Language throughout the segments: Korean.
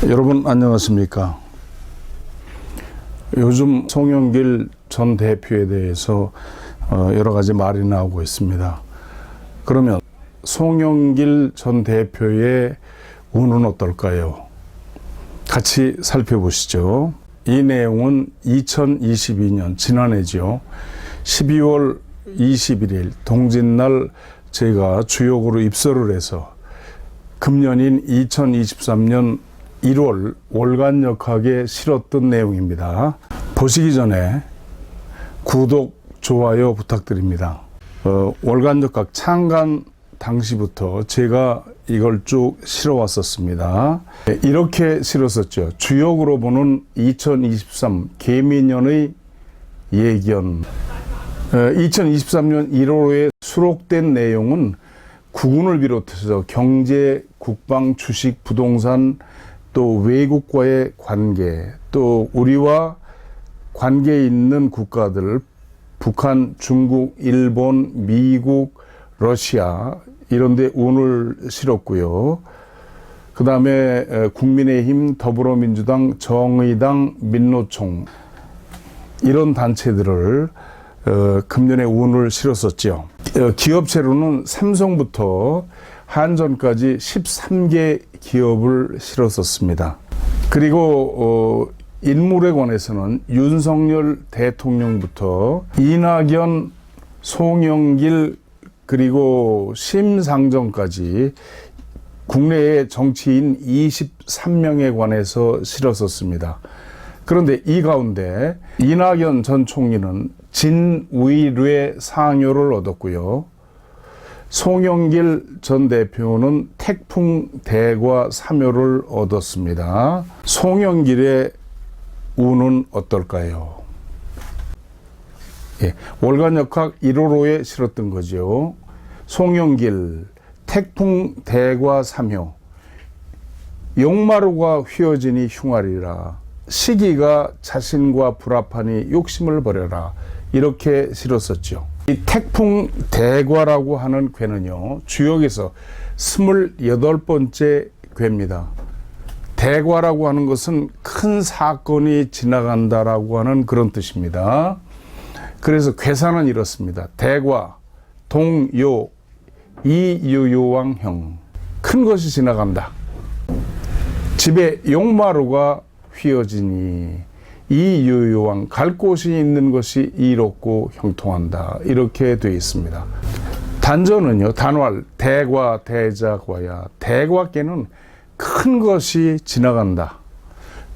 여러분 안녕하십니까? 요즘 송영길 전 대표에 대해서 여러 가지 말이 나오고 있습니다. 그러면 송영길 전 대표의 운은 어떨까요? 같이 살펴보시죠. 이 내용은 2022년 지난해죠. 12월 21일 동짓날 제가 주역으로 입소를 해서 금년인 2023년 1월 월간역학에 실었던 내용입니다. 보시기 전에 구독, 좋아요 부탁드립니다. 월간역학 창간 당시부터 제가 이걸 쭉 실어왔었습니다. 이렇게 실었었죠. 주역으로 보는 2023 개미년의 예견. 2023년 1월에 수록된 내용은 국운을 비롯해서 경제, 국방, 주식, 부동산, 또 외국과의 관계, 또 우리와 관계 있는 국가들, 북한, 중국, 일본, 미국, 러시아 이런 데 운을 실었고요. 그 다음에 국민의힘, 더불어민주당, 정의당, 민노총 이런 단체들을 금년에 운을 실었었죠. 기업체로는 삼성부터 한전까지 13개 기업을 실었었습니다. 그리고 인물에 관해서는 윤석열 대통령부터 이낙연, 송영길 그리고 심상정까지 국내의 정치인 23명에 관해서 실었었습니다. 그런데 이 가운데 이낙연 전 총리는 진위례 상효를 얻었고요. 송영길 전 대표는 태풍 대과 사묘를 얻었습니다. 송영길의 운은 어떨까요? 월간역학 1호로에 실었던 거죠. 송영길, 태풍 대과 사묘, 용마루가 휘어지니 흉하리라. 시기가 자신과 불합하니 욕심을 버려라. 이렇게 실었었죠. 이 태풍 대과라고 하는 괴는요, 주역에서 28번째 괴입니다. 대과라고 하는 것은 큰 사건이 지나간다라고 하는 그런 뜻입니다. 그래서 괴사는 이렇습니다. 대과, 동요, 이유요왕형. 큰 것이 지나간다. 집에 용마루가 휘어지니 이유요왕, 갈 곳이 있는 것이 이롭고 형통한다. 이렇게 되어 있습니다. 단전은요, 단왈, 대과, 대자과야. 대과께는 큰 것이 지나간다.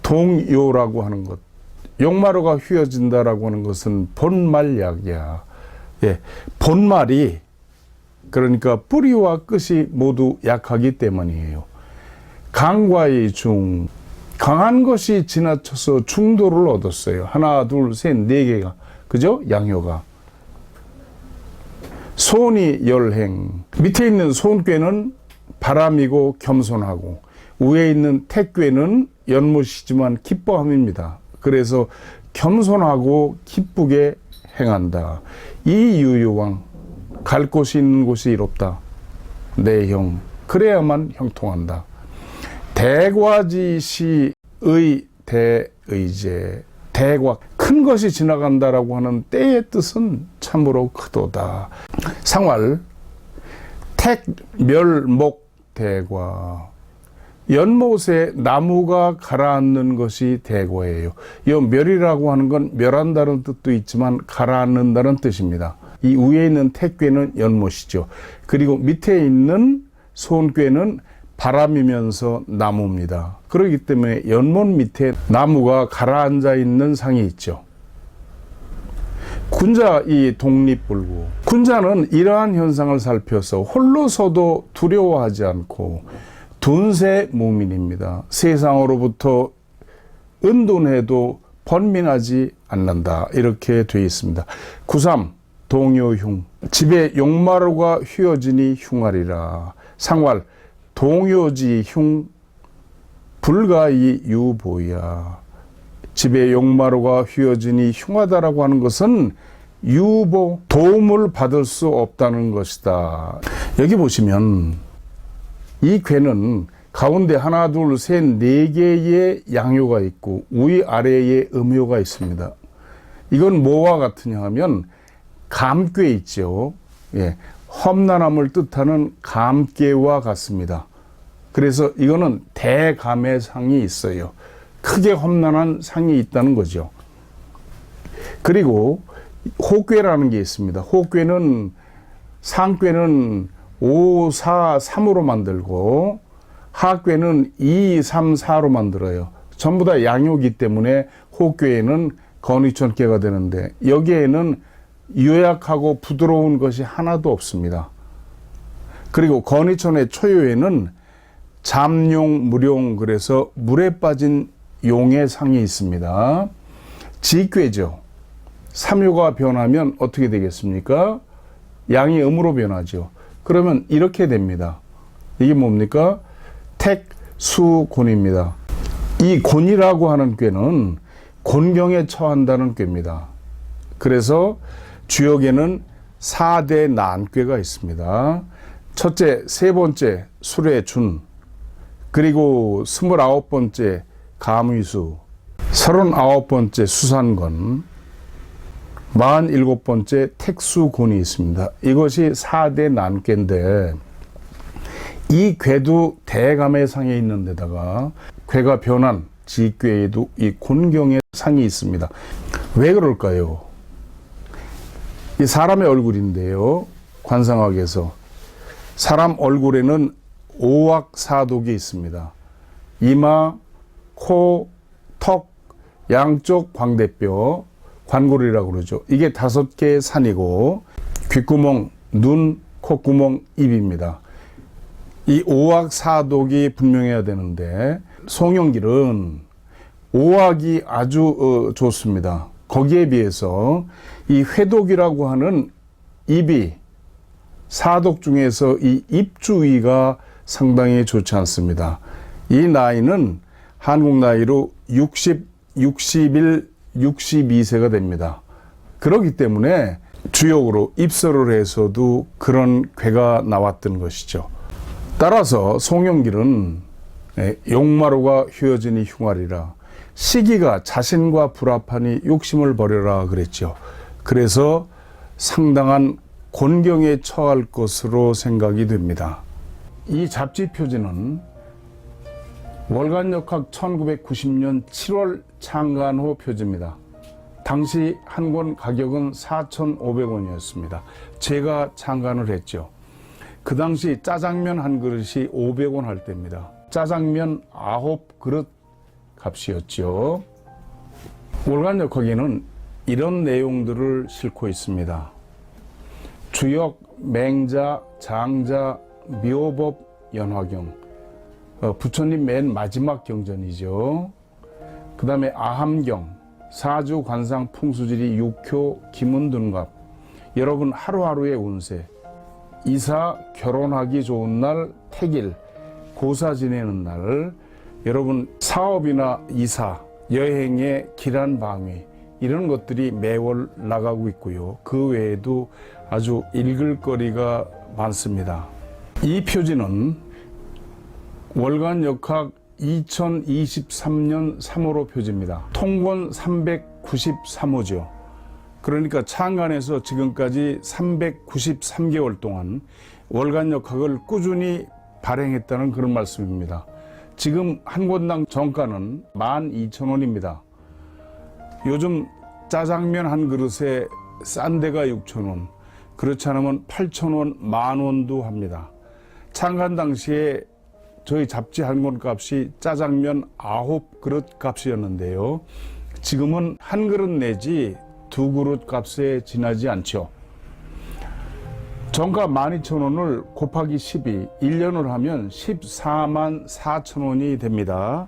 동요라고 하는 것, 용마루가 휘어진다라고 하는 것은 본말약이야. 본말이 그러니까 뿌리와 끝이 모두 약하기 때문이에요. 강과의 중, 강한 것이 지나쳐서 중도를 얻었어요. 하나, 둘, 셋, 네 개가. 그죠? 양효가. 손이 열행. 밑에 있는 손괴는 바람이고 겸손하고, 위에 있는 택괴는 연못이지만 기뻐함입니다. 그래서 겸손하고 기쁘게 행한다. 이유요왕. 갈 곳이 있는 곳이 이롭다. 내형. 그래야만 형통한다. 대과지시의 대의제. 대과, 큰 것이 지나간다라고 하는 때의 뜻은 참으로 크도다. 상왈, 택, 멸, 목, 대과. 연못에 나무가 가라앉는 것이 대과예요. 이 멸이라고 하는 건 멸한다는 뜻도 있지만 가라앉는다는 뜻입니다. 이 위에 있는 택괴는 연못이죠. 그리고 밑에 있는 손괴는 바람이면서 나무입니다. 그렇기 때문에 연못 밑에 나무가 가라앉아 있는 상이 있죠. 군자 이 독립불구. 군자는 이러한 현상을 살펴서 홀로서도 두려워하지 않고 둔세 무민입니다. 세상으로부터 은둔해도 번민하지 않는다. 이렇게 되어 있습니다. 93. 동요흉. 집에 용마루가 휘어지니 흉하리라. 상왈. 동요지 흉 불가이 유보야. 집에 용마루가 휘어지니 흉하다라고 하는 것은 유보, 도움을 받을 수 없다는 것이다. 여기 보시면 이 괴는 가운데 하나, 둘, 셋, 네 개의 양요가 있고 위아래에 음요가 있습니다. 이건 뭐와 같으냐 하면 감괴 있죠. 예, 험난함을 뜻하는 감괴와 같습니다. 그래서 이거는 대감의 상이 있어요. 크게 험난한 상이 있다는 거죠. 그리고 호괴라는 게 있습니다. 호괴는 상괴는 5, 4, 3으로 만들고 하괴는 2, 3, 4로 만들어요. 전부 다 양요기 때문에 호괴에는 건의천괴가 되는데 여기에는 요약하고 부드러운 것이 하나도 없습니다. 그리고 건의천의 초요에는 잠용, 무용, 그래서 물에 빠진 용의 상이 있습니다. 지괴죠. 삼요가 변하면 어떻게 되겠습니까? 양이 음으로 변하죠. 그러면 이렇게 됩니다. 이게 뭡니까? 택수곤입니다. 이 곤이라고 하는 꾀는 곤경에 처한다는 꾀입니다. 그래서 주역에는 4대 난꾀가 있습니다. 첫째, 세 번째 술해준, 그리고 29번째 감위수, 39번째 수산권, 47번째 택수곤이 있습니다. 이것이 4대 난꾀인데 이 궤도 대감의 상에 있는 데다가 궤가 변한 지궤에도 이 곤경의 상이 있습니다. 왜 그럴까요? 이 사람의 얼굴인데요. 관상학에서 사람 얼굴에는 오악사독이 있습니다. 이마, 코, 턱, 양쪽 광대뼈, 관골이라고 그러죠. 이게 5개의 산이고 귓구멍, 눈, 콧구멍, 입입니다. 이 오악사독이 분명해야 되는데 송영길은 오악이 아주 좋습니다. 거기에 비해서 이 회독이라고 하는 입이 사독 중에서 이 입주위가 상당히 좋지 않습니다. 이 나이는 한국 나이로 60, 61, 62세가 됩니다. 그렇기 때문에 주역으로 입설을 해서도 그런 괴가 나왔던 것이죠. 따라서 송영길은 용마루가 휘어지니 흉활이라 시기가 자신과 불합하니 욕심을 버려라 그랬죠. 그래서 상당한 곤경에 처할 것으로 생각이 됩니다. 이 잡지 표지는 월간역학 1990년 7월 창간호 표지입니다. 당시 한 권 가격은 4,500원이었습니다. 제가 창간을 했죠. 그 당시 짜장면 한 그릇이 500원 할 때입니다. 짜장면 9그릇 값이었죠. 월간역학에는 이런 내용들을 싣고 있습니다. 주역, 맹자, 장자, 묘법, 연화경, 부처님 맨 마지막 경전이죠. 그 다음에 아함경, 사주, 관상, 풍수지리, 육효, 기문둔갑, 여러분 하루하루의 운세, 이사, 결혼하기 좋은 날, 택일, 고사 지내는 날, 여러분 사업이나 이사, 여행의 기란 방위, 이런 것들이 매월 나가고 있고요. 그 외에도 아주 읽을 거리가 많습니다. 이 표지는 월간역학 2023년 3월호 표지입니다. 통권 393호죠. 그러니까 창간에서 지금까지 393개월 동안 월간역학을 꾸준히 발행했다는 그런 말씀입니다. 지금 한 권당 정가는 12,000원입니다. 요즘 짜장면 한 그릇에 싼 데가 6,000원, 그렇지 않으면 8,000원, 10,000원도 합니다. 창간 당시에 저희 잡지 한 권 값이 짜장면 9그릇 값이었는데요. 지금은 한 그릇 내지 2그릇 값에 지나지 않죠. 정가 12,000원을 곱하기 12, 1년을 하면 14만 4천원이 됩니다.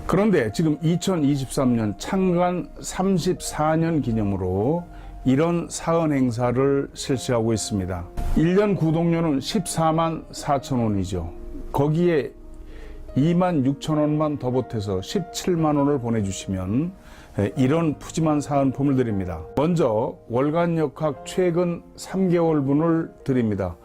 그런데 지금 2023년 창간 34년 기념으로 이런 사은 행사를 실시하고 있습니다. 1년 구독료는 14만 4천원이죠. 거기에 2만 6천원만 더 보태서 17만 원을 보내주시면 이런 푸짐한 사은품을 드립니다. 먼저 월간역학 최근 3개월분을 드립니다.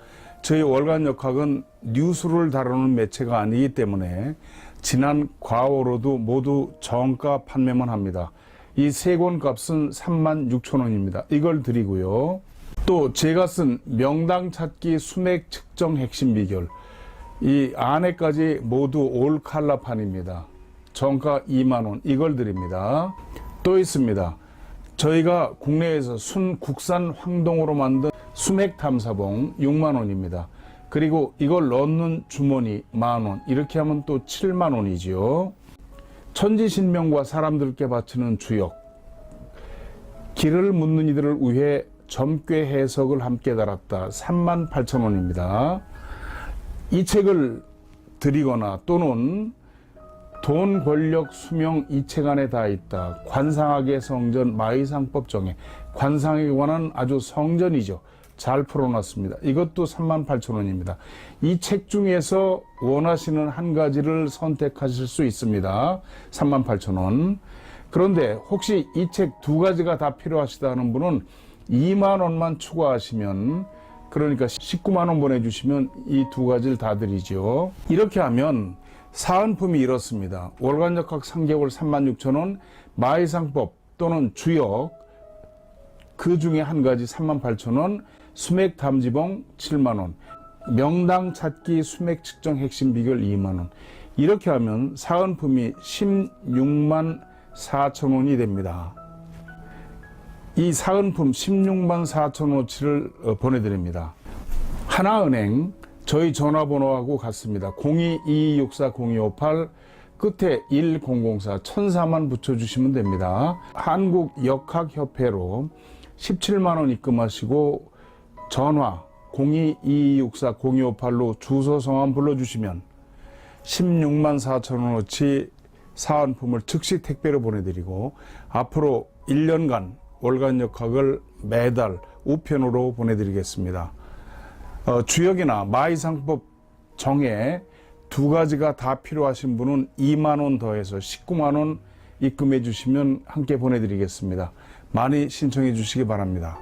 저희 월간역학은 뉴스를 다루는 매체가 아니기 때문에 지난 과오로도 모두 정가 판매만 합니다. 이 세 권 값은 36,000원입니다. 이걸 드리고요. 또 제가 쓴 명당 찾기 수맥 측정 핵심 비결, 이 안에까지 모두 올 칼라판입니다. 정가 2만원, 이걸 드립니다. 또 있습니다. 저희가 국내에서 국산 황동으로 만든 수맥 탐사봉 6만원입니다. 그리고 이걸 넣는 주머니 만원, 이렇게 하면 또 7만원이지요. 천지신명과 사람들께 바치는 주역, 길을 묻는 이들을 위해 점괘 해석을 함께 달았다. 38,000원입니다. 이 책을 드리거나 또는 돈, 권력, 수명 이 책 안에 다 있다. 관상학의 성전 마의상법 정해, 관상에 관한 아주 성전이죠. 잘 풀어놨습니다. 이것도 38,000원입니다. 이 책 중에서 원하시는 한 가지를 선택하실 수 있습니다. 38,000원. 그런데 혹시 이 책 두 가지가 다 필요하시다 하는 분은 2만 원만 추가하시면, 그러니까 19만 원 보내주시면 이 두 가지를 다 드리죠. 이렇게 하면 사은품이 이렇습니다. 월간역학 3개월 36,000원, 마의상법 또는 주역 그 중에 한 가지 38,000원, 수맥 담지봉 7만원, 명당 찾기 수맥 측정 핵심 비결 2만원. 이렇게 하면 사은품이 16만 4천원이 됩니다. 이 사은품 16만 4천원어치를 보내드립니다. 하나은행 저희 전화번호하고 같습니다. 02-2264-0258 끝에 1004 1004만 붙여주시면 됩니다. 한국역학협회로 17만원 입금하시고 전화 02-2264-0258로 주소 성함 불러주시면 16만 4천원어치 사은품을 즉시 택배로 보내드리고 앞으로 1년간 월간역학을 매달 우편으로 보내드리겠습니다. 주역이나 마의상법 정해 두 가지가 다 필요하신 분은 2만 원 더해서 19만 원 입금해 주시면 함께 보내드리겠습니다. 많이 신청해 주시기 바랍니다.